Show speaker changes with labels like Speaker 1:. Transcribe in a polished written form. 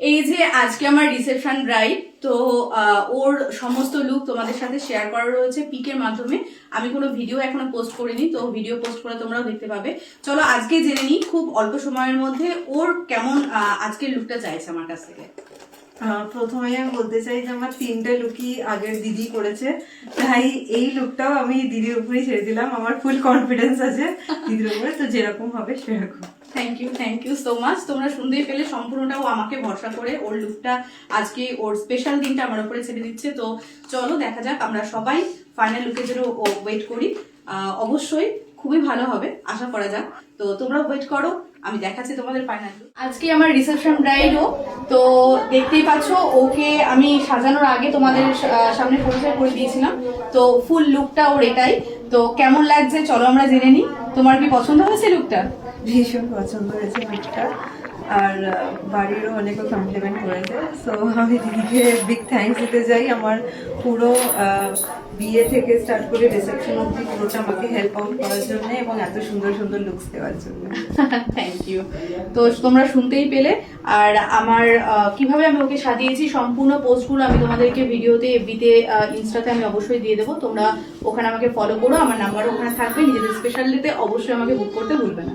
Speaker 1: এই যে আজকে আমার রিসেপশন ব্রাইড, তো ওর সমস্ত লুক তোমাদের সাথে শেয়ার করা রয়েছে পিকের মাধ্যমে। আমি কোনো ভিডিও এখনো পোস্ট করিনি, তো ভিডিও পোস্ট করে তোমরাও দেখতে পাবে। চলো আজকে জেনে নিই খুব অল্প সময়ের মধ্যে ওর কেমন আজকের লুকটা চাইছে আমার কাছ থেকে।
Speaker 2: প্রথমে আমি বলতে চাই যে আমার 3টে লুকই আগের দিদি করেছে, তাই এই লুকটাও আমি দিদির উপরেই ছেড়ে দিলাম। আমার ফুল কনফিডেন্স আছে দিদির উপরে, তো যেরকম হবে সেরকম।
Speaker 1: Thank you so much. তোমরা শুনতেই পেলে সম্পূর্ণটাও আমাকে ভরসা করে ওর লুকটা আজকে ওর স্পেশাল দিনটা আমার উপরে ছেড়ে দিচ্ছে। তো চলো দেখা যাক, আমরা সবাই ফাইনাল লুকের জন্য ওয়েট করি। অবশ্যই খুবই ভালো হবে আশা করা যাক। তো তোমরা ওয়েট করো, আমি দেখাচ্ছি তোমাদের ফাইনাল লুক। আজকে আমার রিসেপশন ব্রাইডও, তো দেখতেই পাচ্ছ ওকে আমি সাজানোর আগে তোমাদের সামনে পরিচয় করে দিয়েছিলাম। তো ফুল লুকটা ওর এটাই। তো কেমন লাগছে চলো আমরা জেনে নিই। তোমার কি পছন্দ হয়েছে লুকটা?
Speaker 2: ভীষণ পছন্দ হয়েছে লুকটা, আর বাড়িরও অনেক কমপ্লিমেন্ট করেছে। সো আমি দিদিকে বিগ থ্যাঙ্কস দিতে চাই। আমার পুরো বিয়ে থেকে স্টার্ট করে রিসেপশন অব্দি পুরোটা আমাকে হেল্প আউট করার জন্য এবং এত সুন্দর সুন্দর লুকস দেওয়ার জন্য।
Speaker 1: Thank you. তো তোমরা শুনতেই পেলে, আর আমার কিভাবে আমি ওকে সাজিয়েছি সম্পূর্ণ পোস্টগুলো আমি তোমাদেরকে ভিডিওতে, এফবিতে, ইনস্টাতে আমি অবশ্যই দিয়ে দেবো। তোমরা ওখানে আমাকে ফলো করো, আমার নাম্বার ওখানে থাকবে। নিজেদের স্পেশাল ডেতে অবশ্যই আমাকে বুক করতে ভুলবে না।